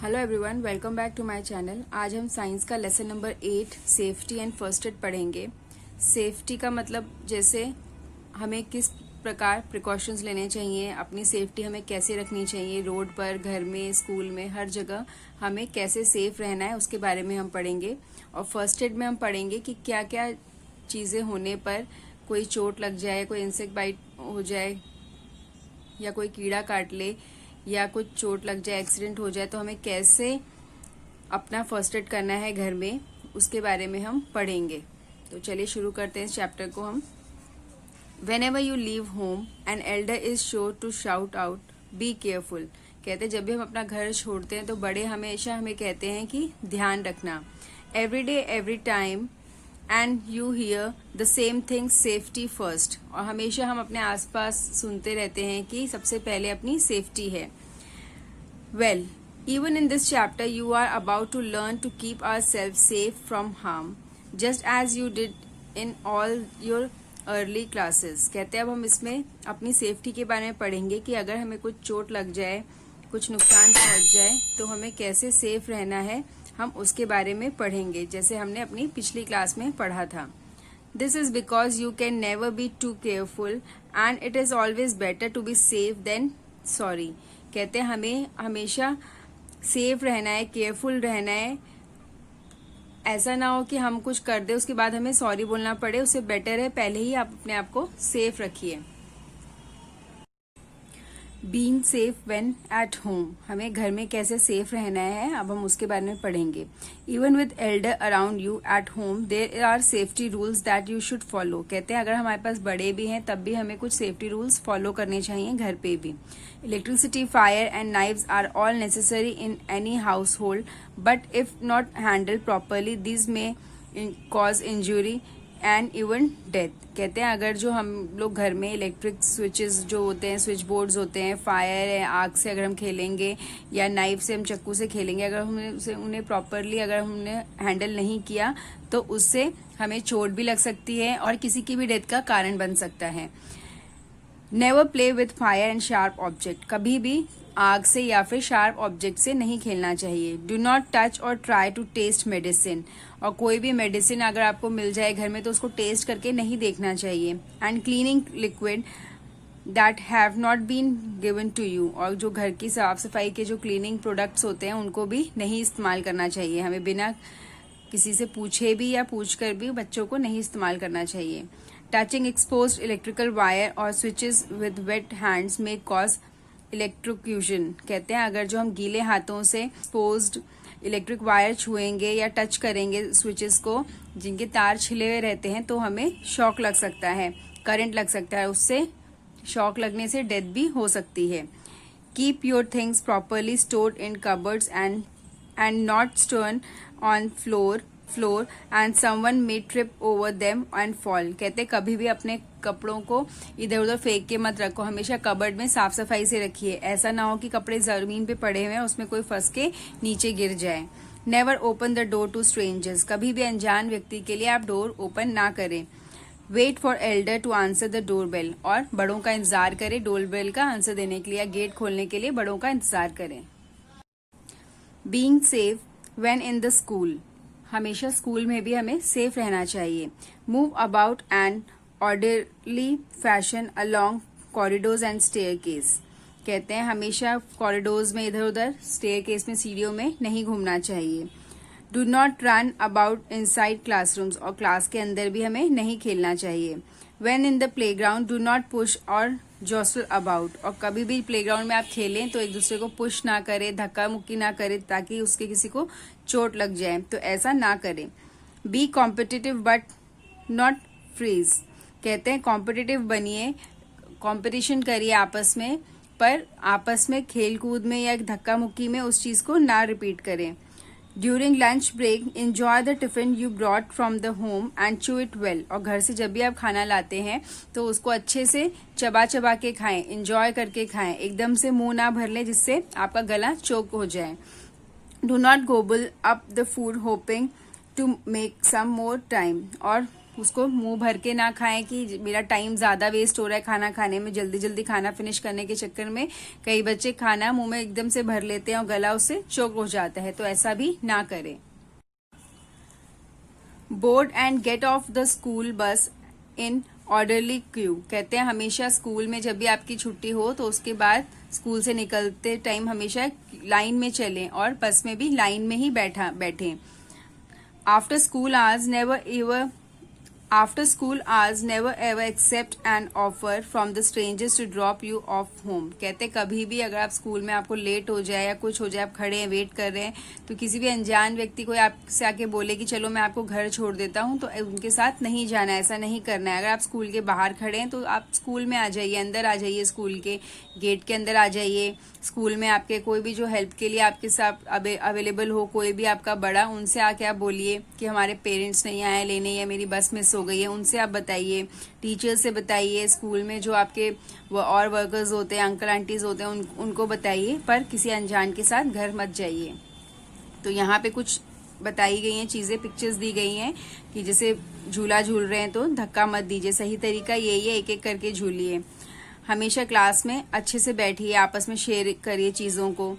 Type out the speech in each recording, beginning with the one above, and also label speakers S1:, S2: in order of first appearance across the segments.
S1: Hello everyone, welcome back to my channel. आज हम science का lesson number 8 safety and first aid पढ़ेंगे। Safety का मतलब जैसे हमें किस प्रकार प्रिकॉशंस लेने चाहिए, अपनी सेफ्टी हमें कैसे रखनी चाहिए, रोड पर, घर में, स्कूल में, हर जगह हमें कैसे सेफ रहना है उसके बारे में हम पढ़ेंगे। और फर्स्ट एड में हम पढ़ेंगे कि क्या क्या चीज़ें होने पर कोई चोट लग जाए, कोई इंसेक्ट बाइट हो जाए या कोई कीड़ा काट ले या कुछ चोट लग जाए, एक्सीडेंट हो जाए, तो हमें कैसे अपना फर्स्ट एड करना है घर में, उसके बारे में हम पढ़ेंगे। तो चलिए शुरू करते हैं इस चैप्टर को हम। Whenever you leave home, an elder is sure to shout out, "Be careful." कहते हैं जब भी हम अपना घर छोड़ते हैं तो बड़े हमेशा हमें कहते हैं कि ध्यान रखना। Every day, every time, and you hear the same thing, safety first. और हमेशा हम अपने आसपास सुनते रहते हैं कि सबसे पहले अपनी सेफ्टी है। Well, even in this chapter, you are about to learn to keep ourselves safe from harm, just as you did in all your early classes. कहते हैं अब हम इसमें अपनी सेफ्टी के बारे में पढ़ेंगे कि अगर हमें कुछ चोट लग जाए, कुछ नुकसान पहुंच जाए, तो हमें कैसे सेफ रहना है, हम उसके बारे में पढ़ेंगे, जैसे हमने अपनी पिछली क्लास में पढ़ा था। This is because you can never be too careful and it is always better to be safe than sorry. कहते हैं हमें हमेशा सेफ रहना है, केयरफुल रहना है। ऐसा ना हो कि हम कुछ कर दे उसके बाद हमें सॉरी बोलना पड़े, उससे बेटर है पहले ही आप अपने आप को सेफ रखिए। Being safe when at home, हमें घर में कैसे सेफ रहना है अब हम उसके बारे में पढ़ेंगे। Even with elder around you at home there are safety rules that you should follow. कहते हैं अगर हमारे पास बड़े भी हैं तब भी हमें कुछ सेफ्टी रूल्स फॉलो करने चाहिए घर पे भी। Electricity, fire and knives are all necessary in any household, but if not handle properly this may cause injury and even death. कहते हैं अगर जो हम लोग घर में इलेक्ट्रिक स्विचेस जो होते हैं, स्विच बोर्ड्स होते हैं, फायर है, आग से अगर हम खेलेंगे या नाइफ से, हम चाकू से खेलेंगे, अगर हमने उन्हें प्रॉपरली अगर हमने हैंडल नहीं किया तो उससे हमें चोट भी लग सकती है और किसी की भी डेथ का कारण बन सकता है। Never play with fire and sharp object, कभी भी आग से या फिर शार्प ऑब्जेक्ट से नहीं खेलना चाहिए। डू नॉट टच और ट्राई टू टेस्ट मेडिसिन, और कोई भी मेडिसिन अगर आपको मिल जाए घर में तो उसको टेस्ट करके नहीं देखना चाहिए। And cleaning liquid that have not been given to you, और जो घर की साफ सफाई के जो क्लीनिंग प्रोडक्ट्स होते हैं उनको भी नहीं इस्तेमाल करना चाहिए। हमें बिना किसी से पूछे भी या पूछ कर भी बच्चों को नहीं इस्तेमाल करना चाहिए। टचिंग एक्सपोज्ड इलेक्ट्रिकल वायर और स्विचेस विद वेट हैंड्स में कॉज इलेक्ट्रोक्यूशन। कहते हैं अगर जो हम गीले हाथों से एक्सपोज्ड इलेक्ट्रिक वायर छुएंगे या टच करेंगे स्विचेस को जिनके तार छिले हुए रहते हैं तो हमें शॉक लग सकता है, करंट लग सकता है, उससे शॉक लगने से डेथ भी हो सकती है। Keep your things properly stored in cupboards and not stone on floor and someone may trip over them and fall. कहते कभी भी अपने कपड़ों को इधर उधर फेंक के मत रखो, हमेशा कबर्ड में साफ सफाई से रखिए। ऐसा ना हो कि कपड़े जमीन पे पड़े हुए हैं उसमें कोई फंस के नीचे गिर जाए। Never open the door to strangers, कभी भी अनजान व्यक्ति के लिए आप डोर ओपन ना करें। Wait for elder to answer the door bell, और बड़ों का इंतजार करें डोर बेल का आंसर देने के लिए या गेट खोलने के लिए बड़ों का इंतजार करें। Being safe when in the school, हमेशा स्कूल में भी हमें सेफ रहना चाहिए। Move about and orderly fashion along corridors and staircase, कहते हैं हमेशा कॉरिडोर्स में इधर उधर, स्टेयरकेस में, सीढ़ियों में नहीं घूमना चाहिए। Do not run about inside classrooms, और क्लास के अंदर भी हमें नहीं खेलना चाहिए। When in the playground do not push और जॉसल अबाउट, और कभी भी प्लेग्राउंड में आप खेलें तो एक दूसरे को पुश ना करें, धक्का मुक्की ना करें ताकि उसके किसी को चोट लग जाए, तो ऐसा ना करें। Be competitive but not freeze, कहते हैं कॉम्पिटिटिव बनिए, कॉम्पिटिशन करिए आपस में, पर आपस में खेल कूद में या धक्का मुक्की में उस चीज को ना रिपीट करें। During lunch break enjoy the tiffin you brought from the home and chew it well, और घर से जब भी आप खाना लाते हैं तो उसको अच्छे से चबा चबा के खाएं, एंजॉय करके खाएं, एकदम से मुंह ना भर लें जिससे आपका गला चोक हो जाए। Do not gobble up the food hoping to make some more time, और उसको मुंह भर के ना खाएं कि मेरा टाइम ज़्यादा वेस्ट हो रहा है खाना खाने में, जल्दी जल्दी खाना फिनिश करने के चक्कर में कई बच्चे खाना मुंह में एकदम से भर लेते हैं और गला उससे चोक हो जाता है, तो ऐसा भी ना करें। Board and get off the school bus in orderly Q, कहते हैं हमेशा स्कूल में जब भी आपकी छुट्टी हो तो उसके बाद स्कूल से निकलते टाइम हमेशा लाइन में चलें और बस में भी लाइन में ही बैठें। After school hours never ever accept an offer from the strangers to drop you off home, कहते कभी भी अगर आप स्कूल में आपको लेट हो जाए या कुछ हो जाए, आप खड़े हैं वेट कर रहे हैं, तो किसी भी अनजान व्यक्ति को आपसे आके बोले कि चलो मैं आपको घर छोड़ देता हूँ, तो उनके साथ नहीं जाना है, ऐसा नहीं करना है। अगर आप स्कूल के बाहर खड़े हैं तो आप स्कूल में आ जाइए, अंदर आ जाइए, स्कूल के गेट के अंदर आ जाइए। स्कूल में आपके कोई भी जो हेल्प के लिए आपके साथ अवेलेबल हो, कोई भी आपका बड़ा, उनसे आके आप बोलिए कि हमारे पेरेंट्स नहीं आए लेने या मेरी बस मिस हो गई है, उनसे आप बताइए। टीचर से बताइए, स्कूल में जो आपके और वर्कर्स होते हैं, अंकल आंटीज होते हैं, उनको बताइए, पर किसी अनजान के साथ घर मत जाइए। तो यहाँ पे कुछ बताई गई हैं चीजें, पिक्चर्स दी गई हैं कि जैसे झूला झूल रहे हैं तो धक्का मत दीजिए, सही तरीका यही है, एक एक करके झूलिए। हमेशा क्लास में अच्छे से बैठिए, आपस में शेयर करिए चीजों को,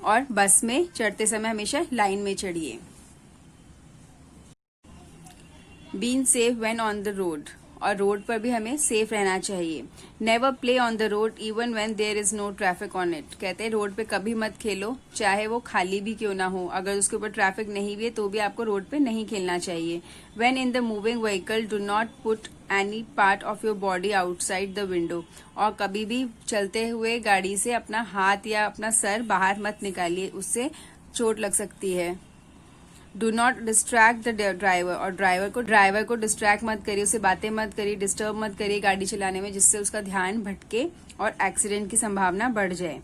S1: और बस में चढ़ते समय हमेशा लाइन में चढ़िए। Being safe when on the road, और रोड पर भी हमें सेफ रहना चाहिए। Never play on the road even when there is no traffic on it, कहते हैं रोड पे कभी मत खेलो, चाहे वो खाली भी क्यों ना हो, अगर उसके ऊपर ट्रैफिक नहीं भी है तो भी आपको रोड पे नहीं खेलना चाहिए। When in the moving vehicle do not put any part of your body outside the window, और कभी भी चलते हुए गाड़ी से अपना हाथ या अपना सर बाहर मत निकालिए, उससे चोट लग सकती है। Do not distract the driver, और ड्राइवर को डिस्ट्रैक्ट मत करिए, उसे बातें मत करिए, डिस्टर्ब मत करिए गाड़ी चलाने में, जिससे उसका ध्यान भटके और एक्सीडेंट की संभावना बढ़ जाए।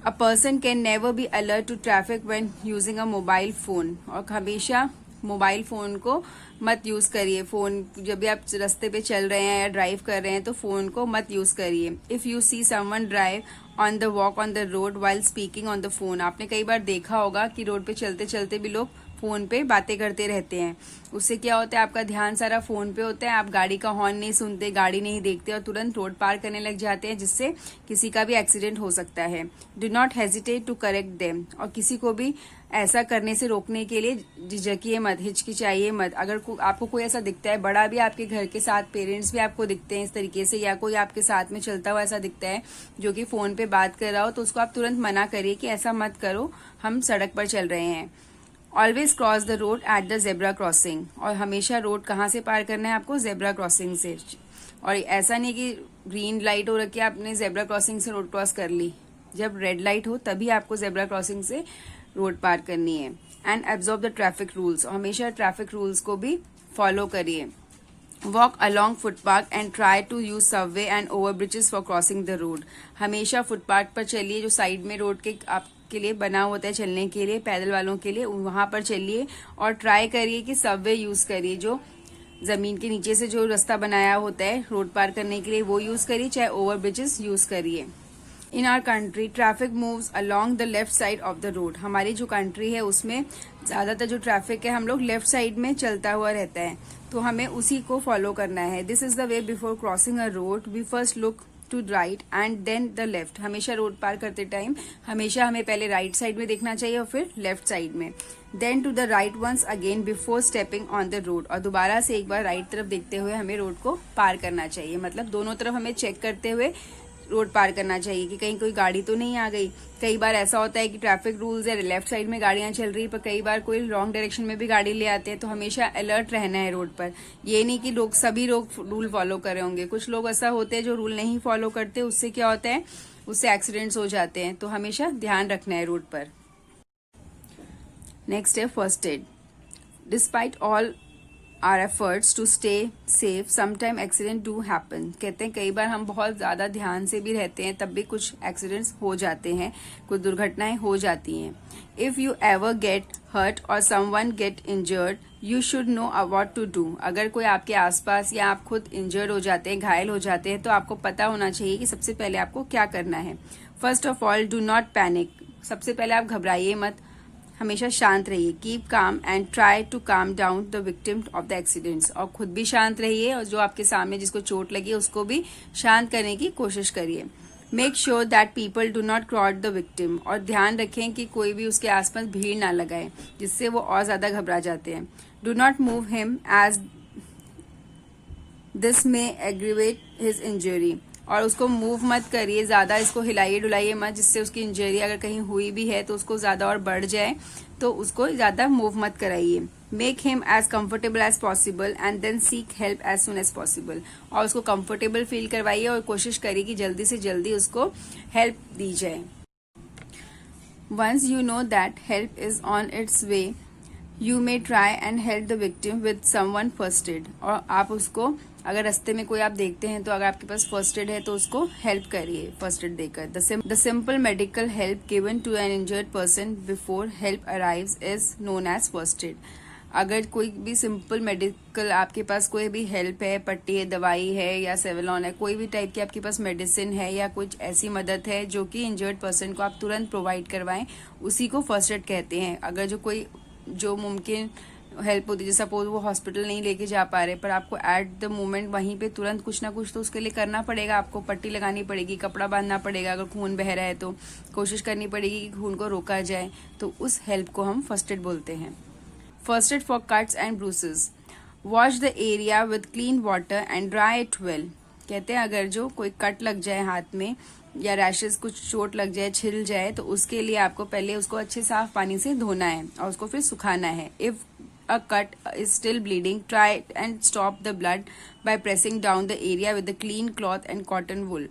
S1: A person can never be alert to traffic when using a mobile phone, और हमेशा मोबाइल फोन को मत यूज करिए। फोन जब भी आप रास्ते पे चल रहे हैं या ड्राइव कर रहे हैं तो फोन को मत यूज करिए। If you see someone drive on the walk on the road while speaking on the phone, आपने कई बार देखा होगा कि रोड पे चलते चलते भी लोग फोन पे बातें करते रहते हैं। उससे क्या होता है, आपका ध्यान सारा फोन पे होता है, आप गाड़ी का हॉर्न नहीं सुनते, गाड़ी नहीं देखते और तुरंत रोड पार करने लग जाते हैं, जिससे किसी का भी एक्सीडेंट हो सकता है। Do not hesitate to correct them, और किसी को भी ऐसा करने से रोकने के लिए झिझकिए मत, हिचकिचाइए मत। अगर आपको कोई ऐसा दिखता है, बड़ा भी आपके घर के साथ, पेरेंट्स भी आपको दिखते हैं इस तरीके से, या कोई आपके साथ में चलता हुआ ऐसा दिखता है जो कि फोन पे बात कर रहा हो, तो उसको आप तुरंत मना करिए कि ऐसा मत करो, हम सड़क पर चल रहे हैं। Always cross the road at the zebra crossing, और हमेशा रोड कहाँ से पार करना है आपको, जेब्रा क्रॉसिंग से। और ऐसा नहीं कि ग्रीन लाइट हो रखी है आपने जेब्रा क्रॉसिंग से रोड क्रॉस कर ली, जब रेड लाइट हो तभी आपको जेब्रा क्रॉसिंग से रोड पार करनी है। And absorb the traffic rules, हमेशा ट्रैफिक रूल्स को भी फॉलो करिए। Walk along footpath and try to use subway and over bridges for crossing the road, हमेशा फुटपाथ पर चलिए, जो साइड में रोड के आपके लिए बना होता है चलने के लिए, पैदल वालों के लिए, वहां पर चलिए। और ट्राई करिए कि सबवे यूज करिए, जो जमीन के नीचे से जो रास्ता बनाया होता है रोड पार करने के लिए, वो यूज करिए, चाहे ओवर ब्रिजेस यूज करिए। In our country traffic moves along the left side of the road, हमारी जो कंट्री है उसमें ज्यादातर जो ट्रैफिक है हम लोग लेफ्ट साइड में चलता हुआ रहता है, तो हमें उसी को फॉलो करना है। This is the way before crossing a road, we first look to right and then the left, हमेशा रोड पार करते टाइम हमेशा हमें पहले राइट साइड में देखना चाहिए और फिर लेफ्ट साइड में, then to the right once again before stepping on the road, और दोबारा से एक बार राइट तरफ देखते हुए हमें रोड को पार करना चाहिए। मतलब दोनों तरफ हमें चेक करते हुए रोड पार करना चाहिए कि कहीं कोई गाड़ी तो नहीं आ गई। कई बार ऐसा होता है कि ट्रैफिक रूल्स है, लेफ्ट साइड में गाड़ियां चल रही, पर कई बार कोई रॉन्ग डायरेक्शन में भी गाड़ी ले आते हैं, तो हमेशा अलर्ट रहना है रोड पर। ये नहीं कि लोग सभी लोग रूल फॉलो कर रहे होंगे, कुछ लोग ऐसा होते हैं जो रूल नहीं फॉलो करते, उससे क्या होता है, उससे एक्सीडेंट्स हो जाते हैं, तो हमेशा ध्यान रखना है रोड पर। नेक्स्ट है first aid. Despite all our efforts to stay safe sometime accident do happen, कहते हैं कई बार हम बहुत ज्यादा ध्यान से भी रहते हैं तब भी कुछ एक्सीडेंट्स हो जाते हैं, कुछ दुर्घटनाएं हो जाती हैं। If you ever get hurt or someone get injured you should know what to do, अगर कोई आपके आसपास या आप खुद इंजर्ड हो जाते हैं, घायल हो जाते हैं, तो आपको पता होना चाहिए कि सबसे पहले आपको क्या करना है। First of all do not panic, सबसे पहले आप घबराइए मत, हमेशा शांत रहिए, keep calm and try to calm down the victim of the accidents, और खुद भी शांत रहिए और जो आपके सामने जिसको चोट लगी है उसको भी शांत करने की कोशिश करिए। Make sure that people do not cross the victim, और ध्यान रखें कि कोई भी उसके आसपास भीड़ ना लगाए जिससे वो और ज्यादा घबरा जाते हैं। Do not move him as this may aggravate his injury, और उसको मूव मत करिए ज्यादा, इसको हिलाइए डुलाइए मत जिससे उसकी इंजरी अगर कहीं हुई भी है तो उसको ज्यादा और बढ़ जाए, तो उसको ज्यादा मूव मत कराइए। Make him as comfortable as possible and then seek help as soon as possible, और उसको कंफर्टेबल फील करवाइए और कोशिश करिए कि जल्दी से जल्दी उसको हेल्प दी जाए। Once you know that help is on its way you may try and help the victim with someone first aid, और आप उसको अगर रास्ते में कोई आप देखते हैं तो अगर आपके पास फर्स्ट एड है तो उसको हेल्प करिए फर्स्ट एड देकर। The simple medical help given to an injured person before help arrives is known as first aid. अगर कोई भी सिंपल मेडिकल आपके पास कोई भी हेल्प है, पट्टी है, दवाई है या सेवलॉन है, कोई भी टाइप की आपके पास मेडिसिन है या कुछ ऐसी मदद है जो कि इंजर्ड पर्सन को आप तुरंत प्रोवाइड करवाएं, उसी को फर्स्ट एड कहते हैं। अगर जो कोई जो मुमकिन हेल्प होती है, सपोज वो हॉस्पिटल नहीं लेके जा पा रहे पर आपको एट द मोमेंट वहीं पे तुरंत कुछ ना कुछ तो उसके लिए करना पड़ेगा, आपको पट्टी लगानी पड़ेगी, कपड़ा बांधना पड़ेगा, अगर खून बह रहा है तो कोशिश करनी पड़ेगी कि खून को रोका जाए, तो उस हेल्प को हम फर्स्ट एड बोलते हैं। First aid for cuts and bruises, wash the area with clean water and dry it well. कहते हैं अगर जो कोई कट लग जाए हाथ में या रैशेस कुछ चोट लग जाए, छिल जाए, तो उसके लिए आपको पहले उसको अच्छे साफ पानी से धोना है और उसको फिर सुखाना है। If a cut is still bleeding, try and stop the blood by pressing down the area with a clean cloth and cotton wool।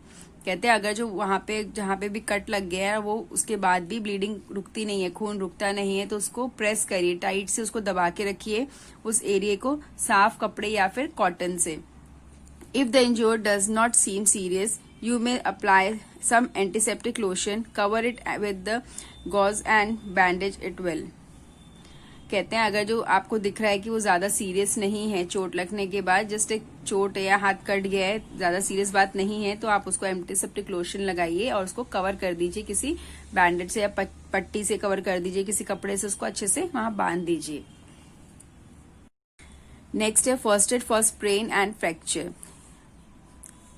S1: कहते हैं अगर जो वहां पे जहाँ पे भी कट लग गया है वो उसके बाद भी ब्लीडिंग रुकती नहीं है, खून रुकता नहीं है, तो उसको प्रेस करिए, टाइट से उसको दबा के रखिए उस एरिया को साफ कपड़े या फिर कॉटन से। If the injured does not seem serious you may apply some antiseptic lotion, cover it with the gauze and bandage it well. कहते हैं अगर जो आपको दिख रहा है कि वो ज्यादा सीरियस नहीं है, चोट लगने के बाद जस्ट एक चोट या हाथ कट गया है, ज्यादा सीरियस बात नहीं है, तो आप उसको एंटीसेप्टिक लोशन लगाइए और उसको कवर कर दीजिए किसी बैंडेज से या पट्टी से कवर कर दीजिए, किसी कपड़े से उसको अच्छे से वहां बांध दीजिए। नेक्स्ट है first aid for sprain and fracture.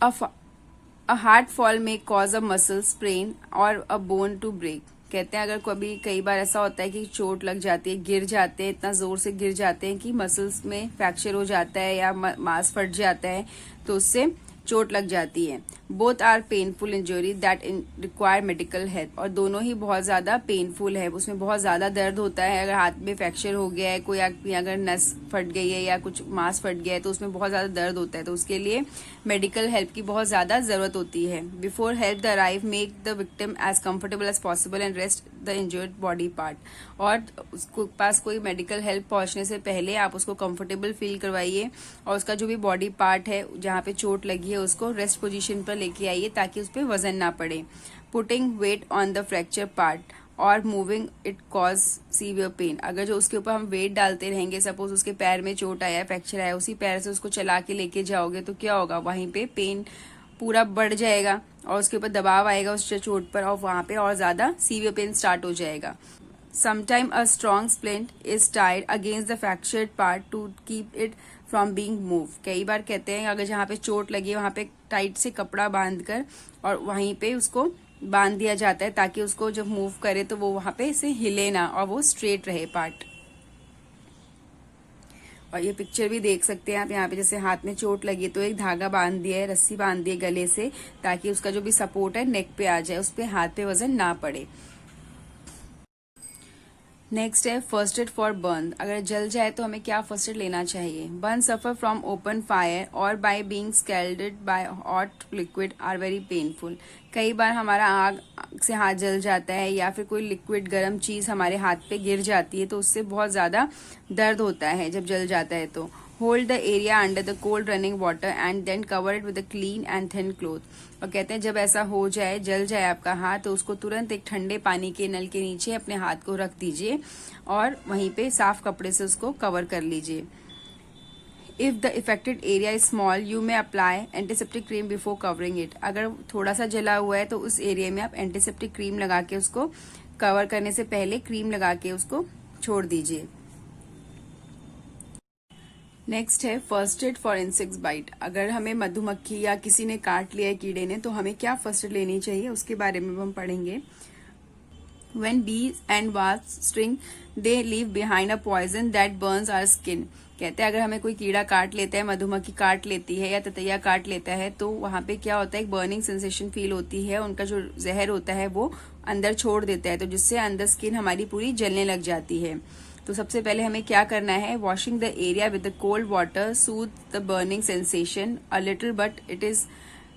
S1: A hard fall में कॉज अ मसल स्प्रेन और अ बोन टू ब्रेक। कहते हैं अगर कई बार ऐसा होता है कि चोट लग जाती है, गिर जाते हैं, इतना जोर से गिर जाते हैं कि मसल्स में फ्रैक्चर हो जाता है या मांस फट जाता है, तो उससे चोट लग जाती है। Both are painful injury that require medical help, और दोनों ही बहुत ज्यादा पेनफुल है, उसमें बहुत ज्यादा दर्द होता है। अगर हाथ में फ्रैक्चर हो गया है, कोई अगर नस फट गई है या कुछ मांस फट गया है तो उसमें बहुत ज्यादा दर्द होता है, तो उसके लिए मेडिकल हेल्प की बहुत ज्यादा जरूरत होती है। Before help the arrive make the victim as comfortable as possible and rest the injured body part, और उसको पास कोई मेडिकल हेल्प पहुंचने से पहले आप उसको कंफर्टेबल फील करवाइए और उसका जो भी बॉडी पार्ट है जहाँ पे चोट लगी है उसको रेस्ट पोजीशन पर लेके आइए ताकि उस पर वजन ना पड़े। Putting weight on the fracture part और moving it cause severe pain. अगर जो उसके ऊपर हम वेट डालते रहेंगे, सपोज उसके पैर में चोट आया, फ्रैक्चर आया, उसी पैर से उसको चला के लेके जाओगे तो क्या होगा, वहीं पे पेन पूरा बढ़ जाएगा और उसके ऊपर दबाव आएगा उस चोट पर और वहां पे और ज्यादा सीवियर पेन स्टार्ट हो जाएगा। Sometime a strong splint is tied against the fractured part two keep it from being move. कई बार कहते हैं अगर जहाँ पे चोट लगी है वहां पे टाइट से कपड़ा बांधकर और वहीं पे उसको बांध दिया जाता है ताकि उसको जब मूव करे तो वो वहां पे इसे हिले ना और वो स्ट्रेट रहे पार्ट। और ये पिक्चर भी देख सकते हैं आप, यहाँ पे जैसे हाथ में चोट लगी तो एक धागा बांध दिया है, रस्सी बांध दी है गले से ताकि उसका जो भी सपोर्ट है नेक पे आ जाए, उस पे हाथ पे वजन ना पड़े। नेक्स्ट है फर्स्ट एड फॉर बर्न। अगर जल जाए तो हमें क्या फर्स्ट एड लेना चाहिए। Burn suffer from open fire और by being scalded by hot liquid are very painful. कई बार हमारा आग से हाथ जल जाता है या फिर कोई लिक्विड गर्म चीज हमारे हाथ पे गिर जाती है तो उससे बहुत ज्यादा दर्द होता है जब जल जाता है। तो hold the area under the cold running water and then cover it with a clean and thin cloth. और कहते हैं जब ऐसा हो जाए, जल जाए आपका हाथ, तो उसको तुरंत एक ठंडे पानी के नल के नीचे अपने हाथ को रख दीजिए और वहीं पे साफ कपड़े से उसको कवर कर लीजिए। If the affected area is small you may apply antiseptic cream before covering it. अगर थोड़ा सा जला हुआ है तो उस एरिया में आप एंटीसेप्टिक क्रीम लगा के उसको कवर करने से पहले क्रीम लगा के उसको छोड़ दीजिए। नेक्स्ट है first aid for insects bite. अगर हमें मधुमक्खी या किसी ने काट लिया है कीड़े ने, तो हमें क्या फर्स्ट एड लेनी चाहिए उसके बारे में हम पढ़ेंगे। When bees and wasps sting, they leave behind a poison that burns our skin. कहते हैं अगर हमें कोई कीड़ा काट लेता है, मधुमक्खी काट लेती है या ततैया काट लेता है, तो वहां पे क्या होता है, एक बर्निंग सेंसेशन फील होती है। उनका जो जहर होता है वो अंदर छोड़ देता है, तो जिससे अंदर स्किन हमारी पूरी जलने लग जाती है। तो सबसे पहले हमें क्या करना है, washing the area with the cold water Sood the burning sensation a little but it is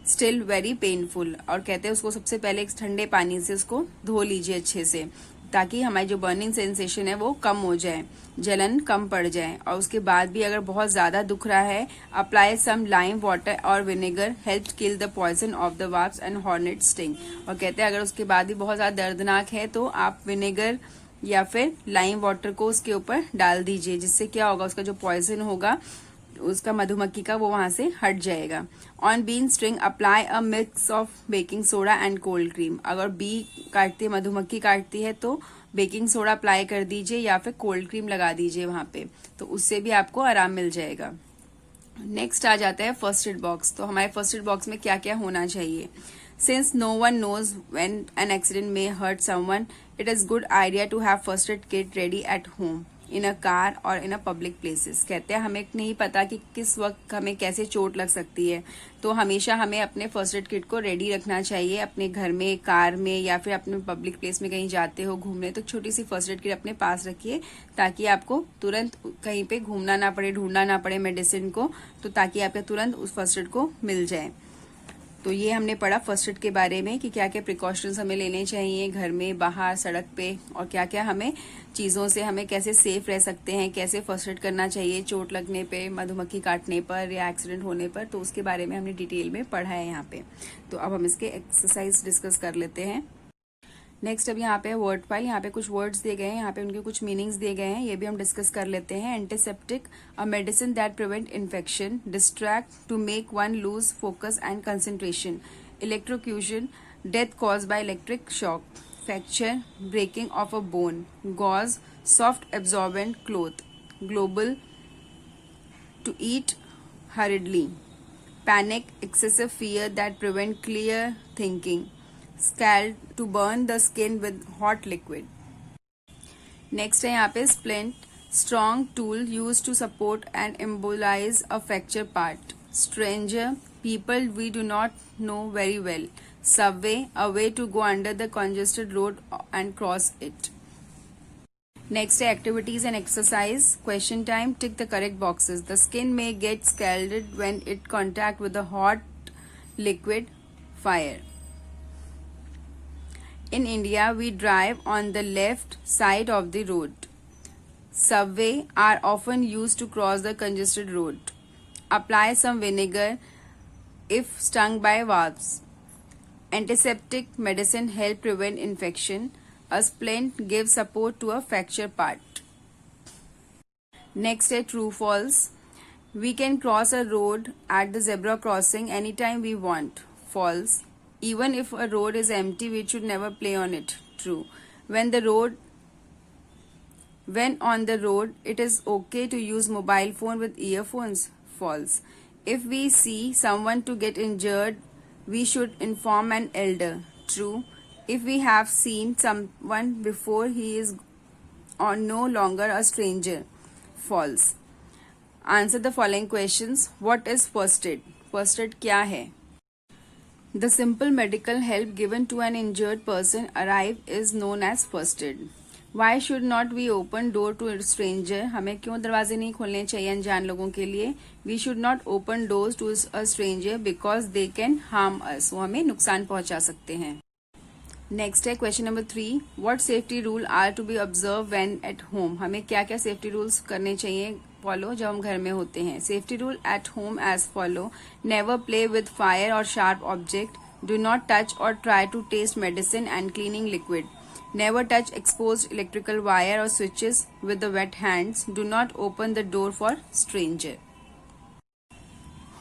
S1: still very painful. और कहते हैं उसको सबसे पहले एक ठंडे पानी से उसको धो लीजिए अच्छे से, ताकि हमारी जो बर्निंग सेंसेशन है वो कम हो जाए, जलन कम पड़ जाए। और उसके बाद भी अगर बहुत ज्यादा दुख रहा है, अप्लाई सम लाइम वाटर और vinegar help kill the poison of the wasp and hornet sting. और कहते हैं अगर उसके बाद भी बहुत ज्यादा दर्दनाक है तो आप विनेगर या फिर लाइम वाटर को उसके ऊपर डाल दीजिए, जिससे क्या होगा, उसका जो पॉइजन होगा उसका मधुमक्खी का वो वहां से हट जाएगा। On bee sting apply a mix of baking soda and cold cream. अगर बी काटती है, मधुमक्खी काटती है, तो बेकिंग सोडा अप्लाई कर दीजिए या फिर कोल्ड क्रीम लगा दीजिए वहां पे, तो उससे भी आपको आराम मिल जाएगा। नेक्स्ट आ जाता है फर्स्ट एड बॉक्स। तो हमारे फर्स्ट एड बॉक्स में क्या क्या होना चाहिए। Since no one knows when an accident may hurt someone, it is good idea to have first aid kit ready at home, in a car और in a public places. कहते हैं हमें नहीं पता कि किस वक्त हमें कैसे चोट लग सकती है, तो हमेशा हमें अपने फर्स्ट एड किट को रेडी रखना चाहिए। अपने घर में, कार में या फिर अपने पब्लिक प्लेस में कहीं जाते हो घूमने, तो छोटी सी फर्स्ट एड किट अपने पास रखिए, ताकि आपको तुरंत कहीं पे घूमना ना पड़े, ढूंढना ना पड़े मेडिसिन को, तो ताकि आपको तुरंत उस फर्स्ट एड को मिल जाए। तो ये हमने पढ़ा फर्स्ट एड के बारे में कि क्या क्या प्रिकॉशंस हमें लेने चाहिए घर में, बाहर, सड़क पे, और क्या क्या हमें चीज़ों से हमें कैसे सेफ रह सकते हैं, कैसे फर्स्ट एड करना चाहिए चोट लगने पे, मधुमक्खी काटने पर या एक्सीडेंट होने पर। तो उसके बारे में हमने डिटेल में पढ़ा है यहाँ पे। तो अब हम इसके एक्सरसाइज डिस्कस कर लेते हैं। नेक्स्ट अब यहाँ पे वर्ड फाइल, यहाँ पे कुछ वर्ड्स दिए गए हैं, यहाँ पे उनके कुछ मीनिंग्स दिए गए हैं, ये भी हम डिस्कस कर लेते हैं। Antiseptic, a medicine that prevent infection, distract, to make one lose focus and concentration, electrocution, death cause by electric shock, fracture, breaking of a bone, gauze, soft absorbent cloth, gobble, to eat hurriedly, panic, excessive fear that prevent clear thinking, scald, to burn the skin with hot liquid. Next है यहाँ पे splint, strong tool use to support and immobilise a fracture part, stranger, people we do not know very well, subway, a way to go under the congested road and cross it. Next है activities and exercise. Question time, tick the correct boxes. The skin may get scalded when it contact with the hot liquid fire. In India, we drive on the left side of the road. Subway are often used to cross the congested road. Apply some vinegar if stung by wasps. Antiseptic medicine help prevent infection. A splint gives support to a fractured part. Next is true false. We can cross a road at the zebra crossing anytime we want. False. Even if a road is empty, we should never play on it. True. When on the road, it is okay to use mobile phone with earphones. False. If we see someone to get injured, we should inform an elder. True. If we have seen someone before, he is no longer a stranger. False. Answer the following questions. What is first aid? First aid क्या है? The simple medical help given to an injured person arrive is known as first aid. Why should not we open door to a stranger? हमें क्यों दरवाजे नहीं खोलने चाहिए अनजान लोगों के लिए? We should not open doors to a stranger because they can harm us. वो हमें नुकसान पहुंचा सकते हैं। नेक्स्ट है question number 3, what safety rule are to be observe when at home? हमें क्या क्या सेफ्टी रूल्स करने चाहिए फॉलो जब हम घर में होते हैं? Safety rule at home as follow, never play with fire और sharp object, do not touch और try to taste medicine and cleaning liquid, never touch exposed electrical wire और switches with the wet hands, do not open the door for stranger.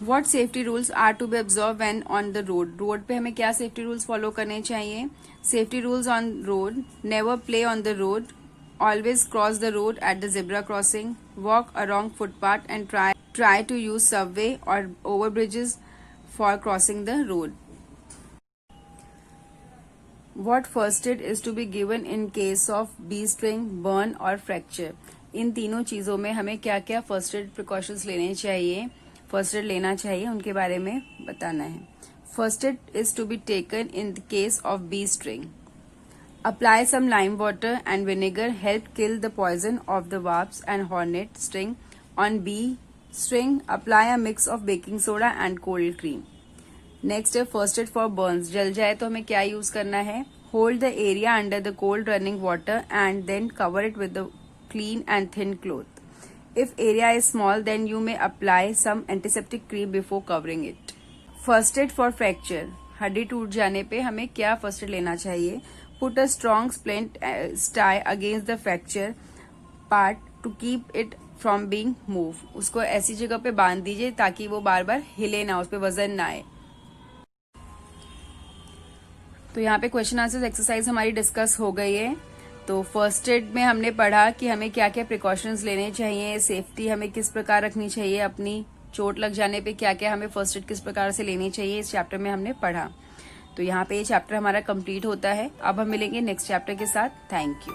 S1: What safety rules are to be observed when on the road? Road पे हमें क्या safety rules follow करने चाहिए? Safety rules on road: never play on the road, always cross the road at the zebra crossing, walk along footpath and try to use subway or overbridges for crossing the road. What first aid is to be given in case of bee sting, burn or fracture? इन तीनों चीजों में हमें क्या क्या first aid precautions लेने चाहिए, first aid लेना चाहिए, उनके बारे में बताना है. First aid is to be taken in the case of bee sting. Apply some lime water and vinegar, help kill the poison of the wasp and hornet sting. On bee sting, apply a mix of baking soda and cold cream. Next है first aid for burns. जल जाए तो हमें क्या use करना है? Hold the area under the cold running water and then cover it with the clean and thin cloth. If area is small, then you may apply some antiseptic cream before covering it. First aid for fracture. हड्डी टूट जाने पे हमें क्या first aid लेना चाहिए? Put a strong splint tie against the fracture part to keep it from being moved. उसको ऐसी जगह पे बांध दीजिए ताकि वो बार बार हिले ना, उस पे वजन ना आए. तो यहाँ पे क्वेश्चन आंसर एक्सरसाइज हमारी डिस्कस हो गई है. तो फर्स्ट एड में हमने पढ़ा कि हमें क्या क्या प्रिकॉशंस लेने चाहिए, सेफ्टी हमें किस प्रकार रखनी चाहिए, अपनी चोट लग जाने पे क्या क्या हमें फर्स्ट एड किस प्रकार से लेनी चाहिए, इस चैप्टर में हमने पढ़ा. तो यहाँ पे ये चैप्टर हमारा कंप्लीट होता है. अब हम मिलेंगे नेक्स्ट चैप्टर के साथ. Thank you.